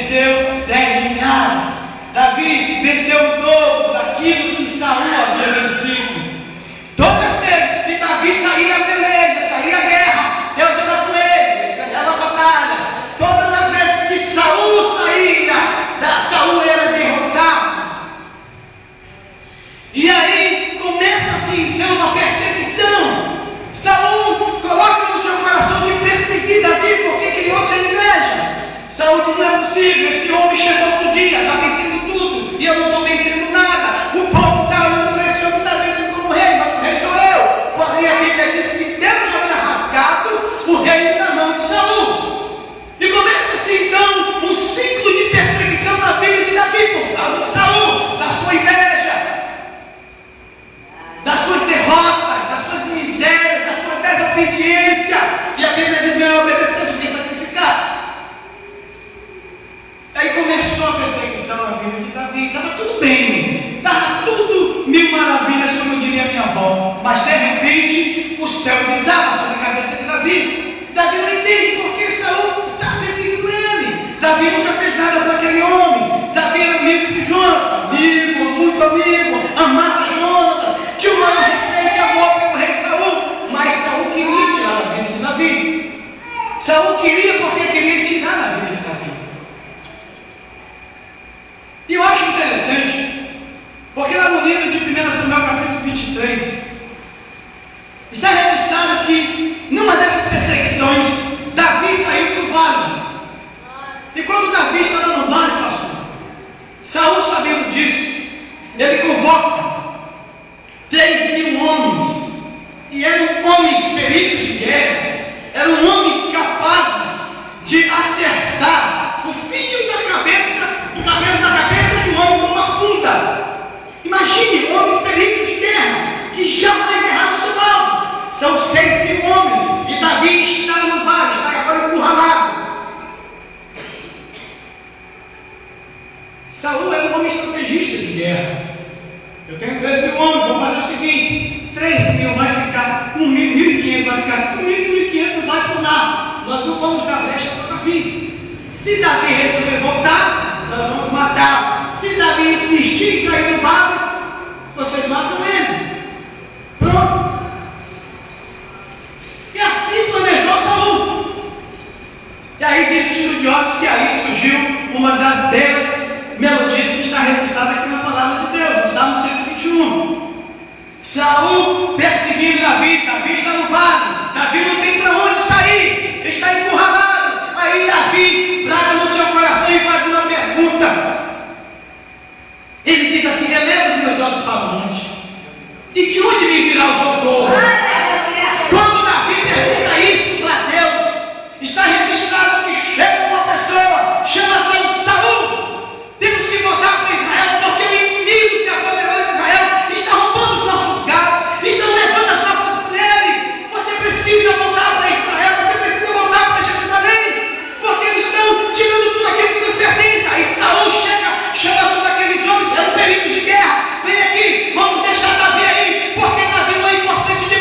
venceu 10 milhares. Davi venceu o dobro daquilo que Saul havia vencido. Todas as vezes que Davi saía a peleja, saía a guerra, Deus era com ele ganhava a batalha. Todas as vezes que Saul saía, Saul era derrotado. E aí começa-se então uma perseguição. Saul coloca no seu coração de perseguir Davi porque criou-se a inveja. Saul diz: não é possível, esse homem chegou outro dia, está vencendo tudo, e eu não estou vencendo nada. O povo está olhando para esse homem, está vendo como rei, mas o rei sou eu. Porém, a Bíblia diz que Deus havia rasgado o reino da mão de Saul. E começa-se então um ciclo de perseguição na vida de Davi por causa de Saul, da sua inveja, das suas derrotas, das suas misérias, da sua desobediência. E a Bíblia diz: não é obedecer do que sacrificar. Aí começou a perseguição na vida de Davi. Estava tudo bem, estava tudo mil maravilhas, como diria minha avó. Mas de repente o céu desaba sobre a cabeça de Davi. Davi não entende porque Saul está perseguindo ele. Davi nunca fez nada para aquele homem. Davi era amigo de Jonas, amigo, muito amigo, amava Jonas, tinha um maior respeito e amor pelo rei Saul. Mas Saul queria tirar a vida de Davi. Saul queria porque queria tirar a vida de Davi. E eu acho interessante, porque lá no livro de 1 Samuel capítulo 23, está registrado que numa dessas perseguições, Davi saiu do vale. E quando Davi estava no vale, pastor, Saul, sabendo disso, ele convoca 3.000 homens, e eram homens peritos de guerra, eram homens capazes de acertar o fio da cabeça, do cabelo da cabeça de um homem com uma funda. Imagine, homens peritos de guerra, que jamais erraram o seu alvo. São 6.000 homens, e Davi está no vale, está agora encurralado. Saul é um homem estrategista de guerra. Eu tenho 3.000 homens, vou fazer o seguinte: 3.000 vai ficar, 1.500 vai ficar aqui comigo, 1.500 vai por lá. Nós não vamos dar brecha para Davi. Se Davi resolver voltar, nós vamos matar. Se Davi insistir em sair do vale, vocês matam ele. Pronto. E assim planejou Saul. E aí diz os estudiosos que aí surgiu uma das belas melodias que está registrada aqui na palavra de Deus, no Salmo 121. Saul perseguindo Davi. Davi está no vale. Davi não tem para onde sair. Está encurralado. Aí Davi traga no seu coração e faz uma pergunta. Ele diz assim: eleva os meus olhos para o monte, e de onde me virá o socorro? Quando Davi pergunta isso para Deus, está registrado que chega uma pessoa, chama-se Saul. Temos que voltar para Israel, porque o inimigo se apoderou de Israel, está roubando os nossos gados, estão levando as nossas mulheres. Você precisa voltar para Israel, você precisa voltar para Jerusalém, porque eles estão tirando tudo aquilo que nos pertence. Aí Saul chega, chama todos aqueles homens, eram peritos de guerra: vem aqui, vamos deixar Davi aí, porque Davi não é importante demais.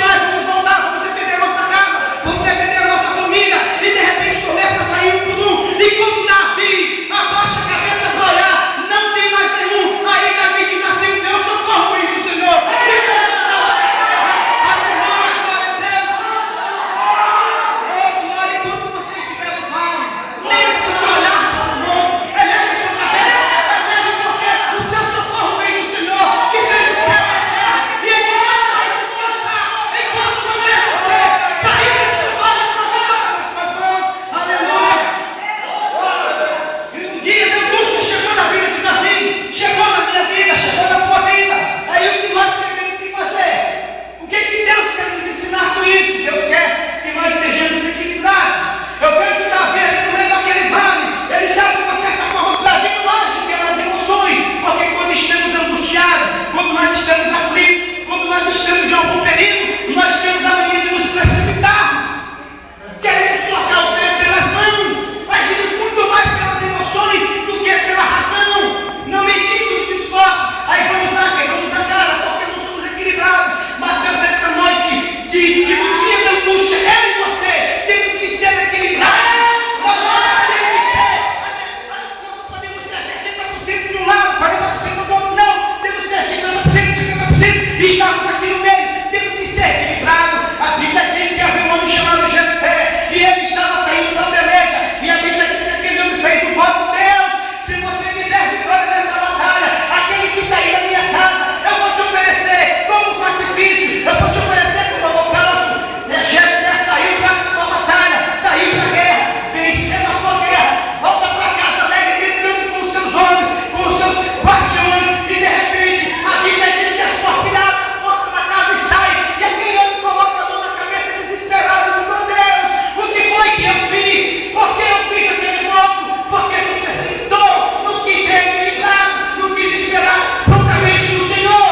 estamos aqui no meio, temos que ser equilibrados. A Bíblia diz que havia um homem chamado Jefté, e ele estava saindo da peleja, e a Bíblia diz que aquele homem fez um voto: Deus, se você me der vitória nessa batalha, aquele que sair da minha casa, eu vou te oferecer como sacrifício, eu vou te oferecer como holocausto. Jefté saiu para a batalha, saiu para a guerra, venceu a sua guerra, volta para casa alegre, gritando com os seus homens, com os seus guardiões, e de repente a Bíblia diz que a sua filha abre a porta da casa e sai, e aquele homem coloca a mão na cabeça desesperado e diz: oh Deus, o que foi que eu fiz? Por que eu fiz aquele voto? Porque se precipitou, não quis ser equilibrado, não quis esperar prontamente no Senhor.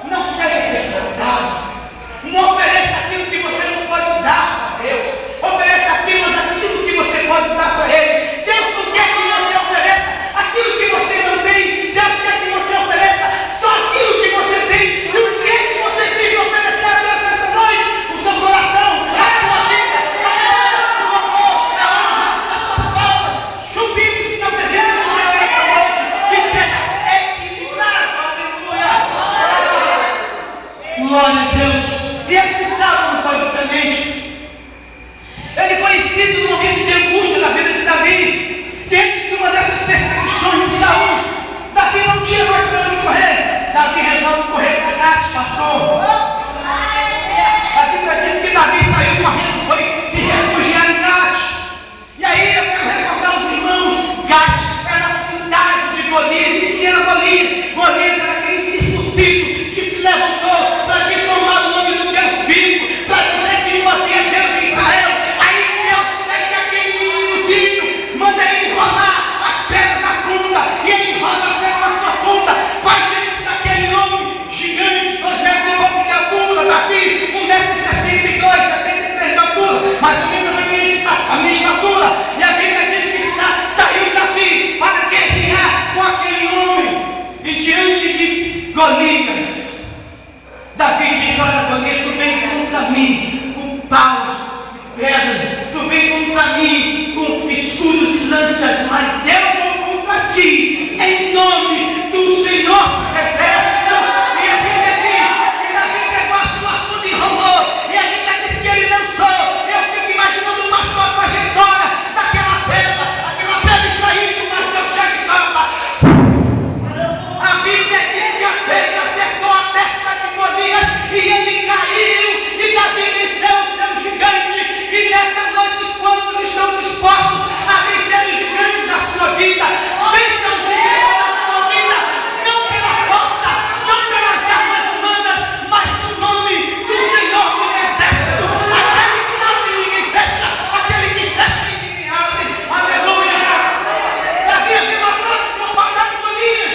Não seja precipitado, não ofereça aquilo que você não pode dar para Deus, ofereça apenas aquilo que você pode dar para Ele. Deus não quer que você ofereça aquilo que você não tem, Deus quer que você ofereça só aquilo que você tem. E o que é que você tem que oferecer a Deus nesta noite? O seu coração, a sua vida, o amor, a honra, as suas palmas. Chubile-se na presença do Senhor nesta noite e seja equilibrado. Aleluia! Glória a Deus. E esse sábado não foi diferente. Ele foi escrito no momento de angústia da vida de Davi, diante de uma dessas perseguições de Saul. Davi não tinha mais para onde correr. Davi resolve correr para Gate, pastor. A Bíblia diz que Davi saiu correndo, foi se refugiar em Gate. E aí eu quero recordar aos irmãos: Gate era a cidade de Golias. E quem era Golias? Golias era aquele circunciso que se levantou para difamar o nome do Deus vivo, para dizer que não havia Deus em Israel. Aí Deus pega aquele meninozinho, manda ele rolar as pedras da funda, e ele roda a pedra na sua funda, vai diante daquele homem gigante, 2 metros e pouco de altura. Davi, 1,62 m, 63 de altura, mais ou menos a minha estatura. E a Bíblia diz que saiu Davi para guerrear com aquele homem, e diante de Golias, Davi diz: olha, Golias, tu vem contra mim com paus e pedras, tu vem contra mim com escudos e lanças, mas eu vou contra ti em nome do Senhor dos Exércitos. E a Bíblia diz que Davi pegou a sua funda e enrolou, e a Bíblia diz que ele lançou. Eu fico imaginando uma sua trajetória daquela pedra está indo, mas Deus chega e salva. A Bíblia diz que a pedra acertou a testa de Golias e ele caiu, e Davi venceu o seu gigante. E nesta noite, quantos estão dispostos a vencer os gigantes da sua vida? Vença os gigantes da sua vida, não pela força, não pelas armas humanas, mas no nome do Senhor dos Exércitos, aquele que abre e ninguém fecha, aquele que fecha e ninguém abre. Aleluia! Davi havia matado os combatentes de Golias,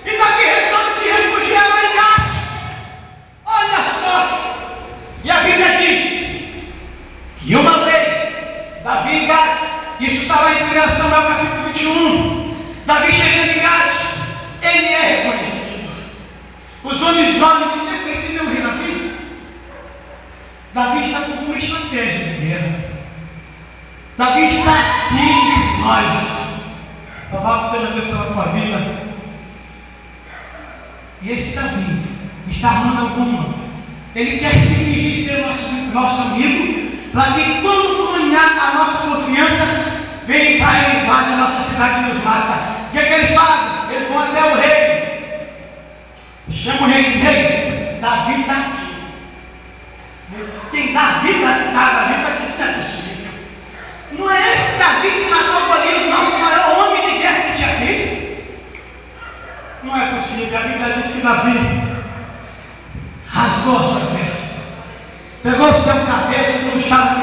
e Davi resolve se refugiar lá em Gate. Olha só! E a Bíblia diz que uma vez Davi em Gate, isso está lá em 1 Samuel capítulo 21, Davi chegando em Gate, ele é reconhecido. Os homens isso é conhecido o rei Davi. Davi está com uma estratégia de guerra. Davi está aqui entre nós. Louvado seja Deus pela tua vida. E esse Davi está armando alguma. Ele quer se fingir ser nosso amigo, para que quando cunhar a nossa confiança, vem Israel e invade a nossa cidade e nos mata. O que é que eles fazem? Eles vão até o rei, chama o rei e diz: rei, Davi está aqui. Eles, quem? Davi está aqui, isso não é possível. Não é esse Davi que matou Golias, o nosso maior homem de guerra que tinha aqui? Não é possível. A Bíblia diz que Davi rasgou as suas vestes, pegou o seu cabelo, como estava